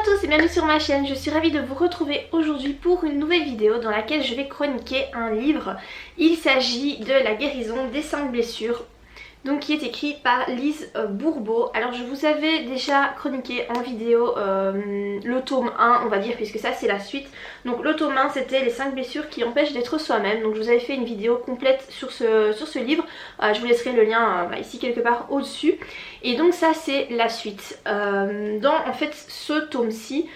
à tous et bienvenue sur ma chaîne, je suis ravie de vous retrouver aujourd'hui pour une nouvelle vidéo dans laquelle je vais chroniquer un livre. Il s'agit de La guérison des 5 blessures, donc qui est écrit par Lise Bourbeau. Alors je vous avais déjà chroniqué en vidéo le tome 1 on va dire, puisque ça c'est la suite. Donc le tome 1 c'était les 5 blessures qui empêchent d'être soi-même, donc je vous avais fait une vidéo complète sur ce livre. Je vous laisserai le lien ici quelque part au dessus. Et donc ça c'est la suite. Dans en fait ce tome-ci,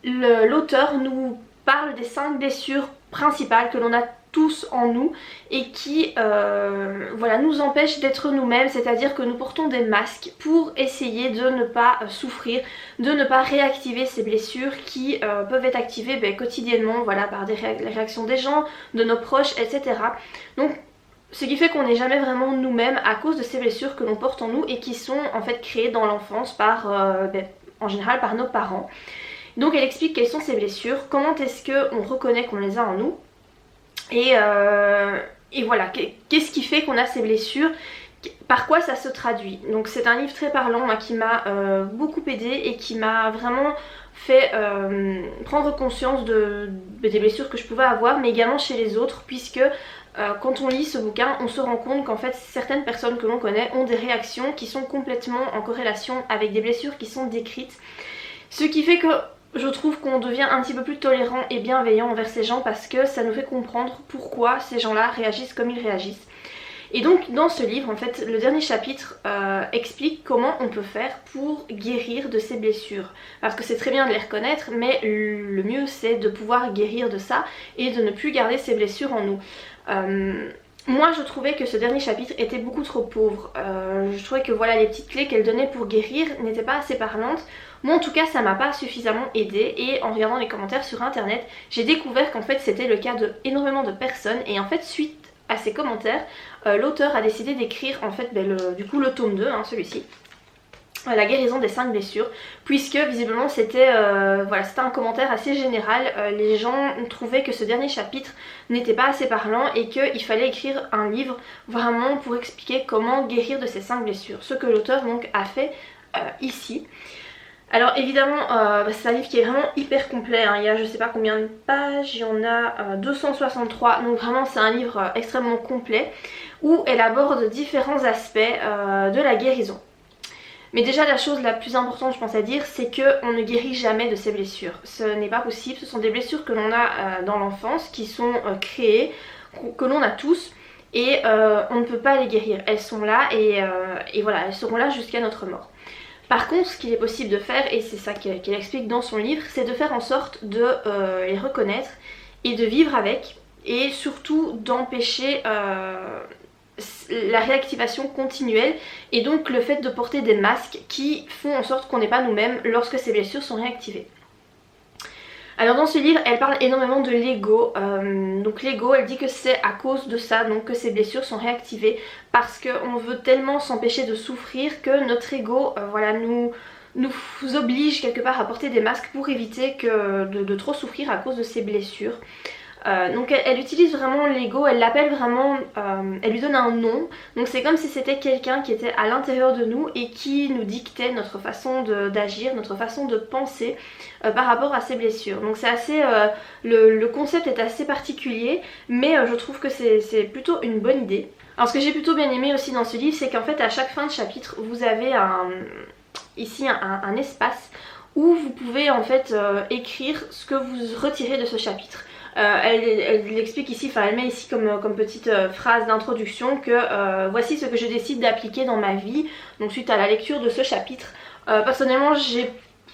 l'auteur nous parle des 5 blessures principales que l'on a tous en nous et qui voilà, nous empêchent d'être nous-mêmes, c'est-à-dire que nous portons des masques pour essayer de ne pas souffrir, de ne pas réactiver ces blessures qui peuvent être activées quotidiennement, voilà, par les réactions des gens, de nos proches, etc. Donc ce qui fait qu'on n'est jamais vraiment nous-mêmes à cause de ces blessures que l'on porte en nous et qui sont en fait créées dans l'enfance par, en général par nos parents. Donc elle explique quelles sont ces blessures, comment est-ce qu'on reconnaît qu'on les a en nous. Et voilà, qu'est-ce qui fait qu'on a ces blessures, par quoi ça se traduit. Donc c'est un livre très parlant qui m'a beaucoup aidée et qui m'a vraiment fait prendre conscience des blessures que je pouvais avoir, mais également chez les autres, puisque quand on lit ce bouquin, on se rend compte qu'en fait certaines personnes que l'on connaît ont des réactions qui sont complètement en corrélation avec des blessures qui sont décrites. Ce qui fait que je trouve qu'on devient un petit peu plus tolérant et bienveillant envers ces gens parce que ça nous fait comprendre pourquoi ces gens-là réagissent comme ils réagissent. Et donc dans ce livre, en fait, le dernier chapitre explique comment on peut faire pour guérir de ces blessures. Parce que c'est très bien de les reconnaître, mais le mieux c'est de pouvoir guérir de ça et de ne plus garder ces blessures en nous. Moi je trouvais que ce dernier chapitre était beaucoup trop pauvre. Je trouvais que voilà, les petites clés qu'elle donnait pour guérir n'étaient pas assez parlantes. Moi en tout cas ça m'a pas suffisamment aidée, et en regardant les commentaires sur internet j'ai découvert qu'en fait c'était le cas de énormément de personnes. Et en fait suite à ces commentaires, l'auteur a décidé d'écrire en fait du coup le tome 2, celui-ci, La guérison des 5 blessures, puisque visiblement c'était voilà, c'était un commentaire assez général. Les gens trouvaient que ce dernier chapitre n'était pas assez parlant et qu'il fallait écrire un livre vraiment pour expliquer comment guérir de ces 5 blessures, ce que l'auteur donc a fait ici. Alors évidemment c'est un livre qui est vraiment hyper complet, il y a je sais pas combien de pages, il y en a 263, donc vraiment c'est un livre extrêmement complet où elle aborde différents aspects de la guérison. Mais déjà la chose la plus importante je pense à dire, c'est qu'on ne guérit jamais de ces blessures. Ce n'est pas possible, ce sont des blessures que l'on a dans l'enfance, qui sont créées, que l'on a tous, et on ne peut pas les guérir. Elles sont là et voilà, elles seront là jusqu'à notre mort. Par contre ce qu'il est possible de faire, et c'est ça qu'elle explique dans son livre, c'est de faire en sorte de les reconnaître et de vivre avec, et surtout d'empêcher la réactivation continuelle et donc le fait de porter des masques qui font en sorte qu'on n'est pas nous-mêmes lorsque ces blessures sont réactivées. Alors dans ce livre elle parle énormément de l'ego, donc l'ego elle dit que c'est à cause de ça donc que ces blessures sont réactivées, parce qu'on veut tellement s'empêcher de souffrir que notre ego voilà, nous oblige quelque part à porter des masques pour éviter de trop souffrir à cause de ces blessures. Donc elle utilise vraiment l'ego, elle l'appelle vraiment, elle lui donne un nom, donc c'est comme si c'était quelqu'un qui était à l'intérieur de nous et qui nous dictait notre façon d'agir, notre façon de penser par rapport à ces blessures. Donc c'est assez, le concept est assez particulier, mais je trouve que c'est plutôt une bonne idée. Alors ce que j'ai plutôt bien aimé aussi dans ce livre, c'est qu'en fait à chaque fin de chapitre vous avez ici un espace où vous pouvez en fait écrire ce que vous retirez de ce chapitre. Elle explique ici, elle met ici comme petite phrase d'introduction que voici ce que je décide d'appliquer dans ma vie, donc suite à la lecture de ce chapitre. Personnellement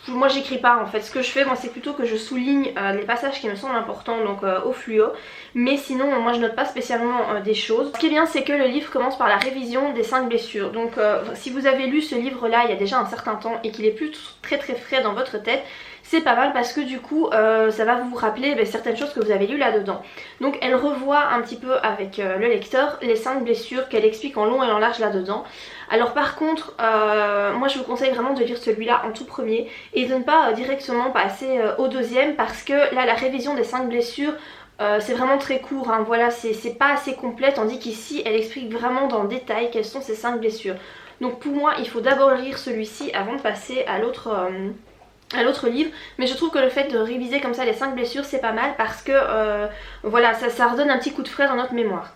moi j'écris pas en fait, ce que je fais moi c'est plutôt que je souligne les passages qui me semblent importants, donc au fluo, mais sinon moi je note pas spécialement des choses. Ce qui est bien c'est que le livre commence par la révision des 5 blessures, donc si vous avez lu ce livre là il y a déjà un certain temps et qu'il est plus très frais dans votre tête, c'est pas mal parce que du coup ça va vous rappeler certaines choses que vous avez lues là-dedans. Donc elle revoit un petit peu avec le lecteur les 5 blessures qu'elle explique en long et en large là-dedans. Alors par contre moi je vous conseille vraiment de lire celui-là en tout premier et de ne pas directement passer au deuxième, parce que là la révision des 5 blessures c'est vraiment très court, voilà, c'est pas assez complet, tandis qu'ici elle explique vraiment dans le détail quelles sont ces 5 blessures. Donc pour moi il faut d'abord lire celui-ci avant de passer à l'autre à l'autre livre, mais je trouve que le fait de réviser comme ça les 5 blessures c'est pas mal parce que voilà, ça redonne un petit coup de frais dans notre mémoire.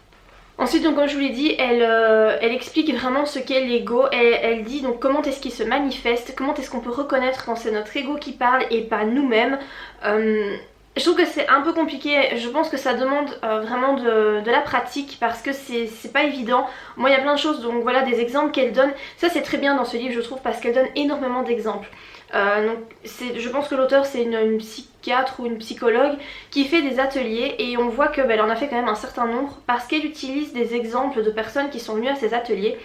Ensuite, donc comme je vous l'ai dit, elle explique vraiment ce qu'est l'ego. Elle dit donc comment est-ce qu'il se manifeste, comment est-ce qu'on peut reconnaître quand c'est notre ego qui parle et pas nous-mêmes. Je trouve que c'est un peu compliqué, je pense que ça demande vraiment de la pratique parce que c'est pas évident. Moi il y a plein de choses, donc voilà des exemples qu'elle donne. Ça c'est très bien dans ce livre je trouve parce qu'elle donne énormément d'exemples. Donc je pense que l'auteur c'est une psychiatre ou une psychologue qui fait des ateliers et on voit qu'elle en a fait quand même un certain nombre parce qu'elle utilise des exemples de personnes qui sont venues à ces ateliers.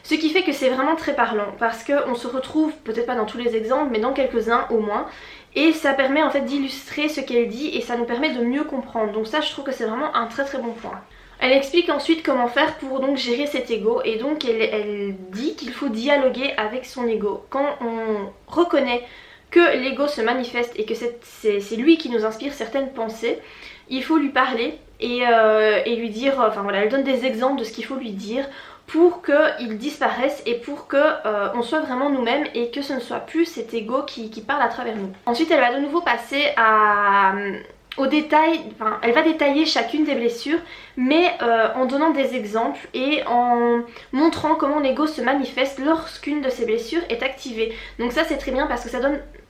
Ce qui fait que c'est vraiment très parlant parce qu'on se retrouve, peut-être pas dans tous les exemples, mais dans quelques-uns au moins. Et ça permet en fait d'illustrer ce qu'elle dit et ça nous permet de mieux comprendre. Donc ça je trouve que c'est vraiment un très très bon point. Elle explique ensuite comment faire pour donc gérer cet ego et donc elle dit qu'il faut dialoguer avec son ego. Quand on reconnaît que l'ego se manifeste et que c'est lui qui nous inspire certaines pensées, il faut lui parler et lui dire, enfin voilà, elle donne des exemples de ce qu'il faut lui dire pour qu'il disparaisse et pour qu'on soit vraiment nous-mêmes et que ce ne soit plus cet ego qui parle à travers nous. Ensuite elle va de nouveau passer au détail, enfin elle va détailler chacune des blessures mais en donnant des exemples et en montrant comment l'ego se manifeste lorsqu'une de ces blessures est activée. Donc ça c'est très bien parce que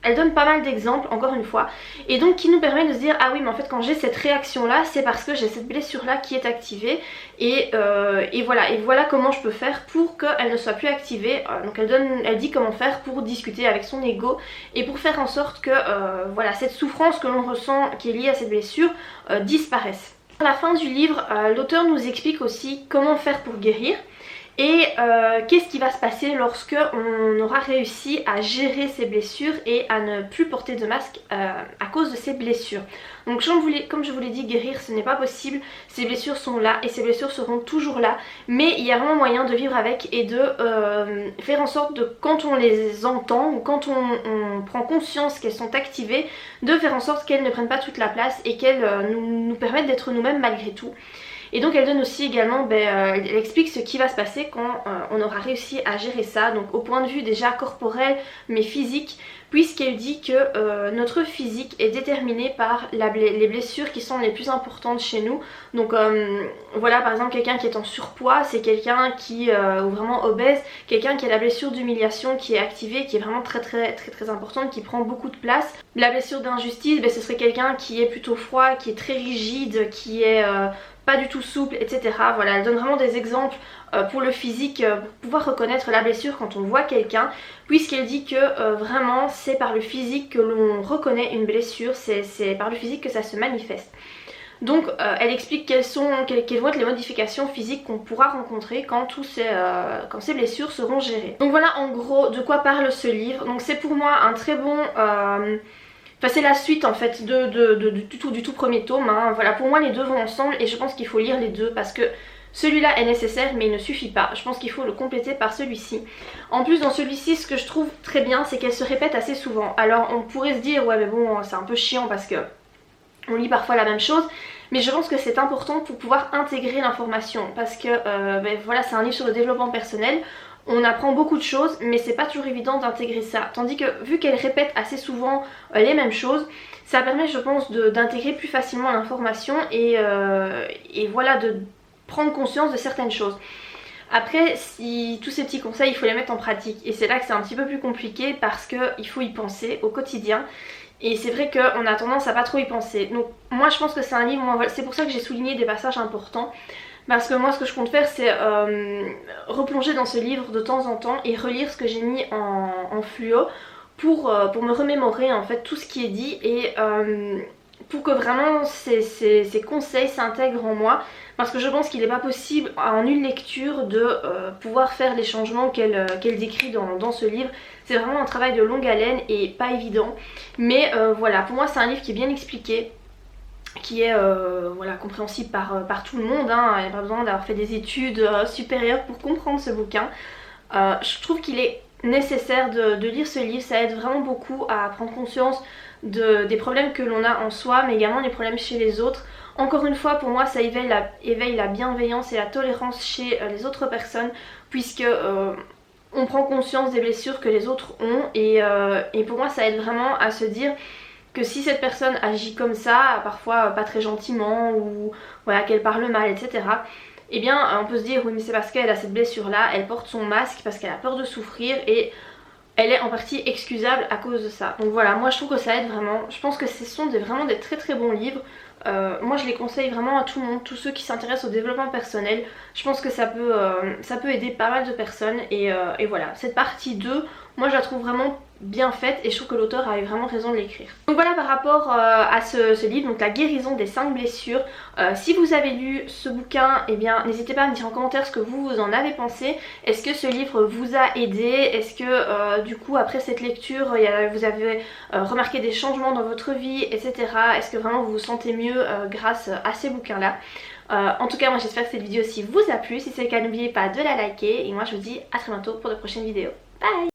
elle donne pas mal d'exemples encore une fois et donc qui nous permet de se dire ah oui mais en fait quand j'ai cette réaction là c'est parce que j'ai cette blessure là qui est activée et voilà comment je peux faire pour qu'elle ne soit plus activée. Donc elle dit comment faire pour discuter avec son ego et pour faire en sorte que voilà, cette souffrance que l'on ressent qui est liée à cette blessure disparaisse. À la fin du livre, l'auteur nous explique aussi comment faire pour guérir et qu'est-ce qui va se passer lorsque on aura réussi à gérer ses blessures et à ne plus porter de masque à cause de ces blessures. Donc comme je vous l'ai dit, guérir ce n'est pas possible, ces blessures sont là et ces blessures seront toujours là, mais il y a vraiment moyen de vivre avec et de faire en sorte de, quand on les entend ou quand on prend conscience qu'elles sont activées, de faire en sorte qu'elles ne prennent pas toute la place et qu'elles nous permettent d'être nous-mêmes malgré tout. Et donc elle donne aussi également, elle explique ce qui va se passer quand on aura réussi à gérer ça, donc au point de vue déjà corporel mais physique, puisqu'elle dit que notre physique est déterminé par les blessures qui sont les plus importantes chez nous. Donc voilà, par exemple quelqu'un qui est en surpoids, c'est quelqu'un qui ou vraiment obèse, quelqu'un qui a la blessure d'humiliation qui est activée, qui est vraiment très importante, qui prend beaucoup de place. La blessure d'injustice, ce serait quelqu'un qui est plutôt froid, qui est très rigide, qui est pas du tout souple, etc. Voilà, elle donne vraiment des exemples pour le physique, pour pouvoir reconnaître la blessure quand on voit quelqu'un, puisqu'elle dit que vraiment c'est par le physique que l'on reconnaît une blessure, c'est par le physique que ça se manifeste. Donc elle explique quelles vont être les modifications physiques qu'on pourra rencontrer quand ces blessures seront gérées. Donc voilà en gros de quoi parle ce livre. Donc c'est pour moi un très bon... Enfin c'est la suite en fait du tout premier tome, hein. Voilà, pour moi les deux vont ensemble et je pense qu'il faut lire les deux parce que celui-là est nécessaire mais il ne suffit pas. Je pense qu'il faut le compléter par celui-ci. En plus dans celui-ci ce que je trouve très bien c'est qu'elle se répète assez souvent. Alors on pourrait se dire ouais mais bon c'est un peu chiant parce que on lit parfois la même chose, mais je pense que c'est important pour pouvoir intégrer l'information parce que voilà c'est un livre sur le développement personnel. On apprend beaucoup de choses mais c'est pas toujours évident d'intégrer ça, tandis que vu qu'elle répète assez souvent les mêmes choses, ça permet je pense d'intégrer plus facilement l'information et voilà de prendre conscience de certaines choses. Après tous ces petits conseils il faut les mettre en pratique et c'est là que c'est un petit peu plus compliqué parce qu'il faut y penser au quotidien. Et c'est vrai qu'on a tendance à pas trop y penser. Donc moi je pense que c'est un livre, c'est pour ça que j'ai souligné des passages importants. Parce que moi ce que je compte faire c'est replonger dans ce livre de temps en temps et relire ce que j'ai mis en fluo pour me remémorer en fait tout ce qui est dit et pour que vraiment ces conseils s'intègrent en moi. Parce que je pense qu'il n'est pas possible en une lecture de pouvoir faire les changements qu'elle décrit dans ce livre. C'est vraiment un travail de longue haleine et pas évident. Mais voilà, pour moi c'est un livre qui est bien expliqué, qui est voilà, compréhensible par tout le monde, hein. Il n'y a pas besoin d'avoir fait des études supérieures pour comprendre ce bouquin. Je trouve qu'il est nécessaire de lire ce livre, ça aide vraiment beaucoup à prendre conscience des problèmes que l'on a en soi, mais également des problèmes chez les autres. Encore une fois, pour moi, ça éveille la bienveillance et la tolérance chez les autres personnes, puisque on prend conscience des blessures que les autres ont et pour moi ça aide vraiment à se dire que si cette personne agit comme ça, parfois pas très gentiment ou voilà qu'elle parle mal, etc. Eh bien on peut se dire oui mais c'est parce qu'elle a cette blessure là, elle porte son masque parce qu'elle a peur de souffrir et elle est en partie excusable à cause de ça. Donc voilà, moi je trouve que ça aide vraiment. Je pense que ce sont vraiment des très très bons livres. Moi je les conseille vraiment à tout le monde, tous ceux qui s'intéressent au développement personnel. Je pense que ça peut aider pas mal de personnes et voilà. Cette partie 2, moi je la trouve vraiment bien faite et je trouve que l'auteur avait vraiment raison de l'écrire. Donc voilà par rapport à ce livre, donc la guérison des 5 blessures. Si vous avez lu ce bouquin, eh bien n'hésitez pas à me dire en commentaire ce que vous en avez pensé. Est-ce que ce livre vous a aidé? Est-ce que du coup après cette lecture vous avez remarqué des changements dans votre vie, etc. Est-ce que vraiment vous vous sentez mieux grâce à ces bouquins là? En tout cas moi j'espère que cette vidéo-ci vous a plu. Si c'est le cas n'oubliez pas de la liker et moi je vous dis à très bientôt pour de prochaines vidéos. Bye!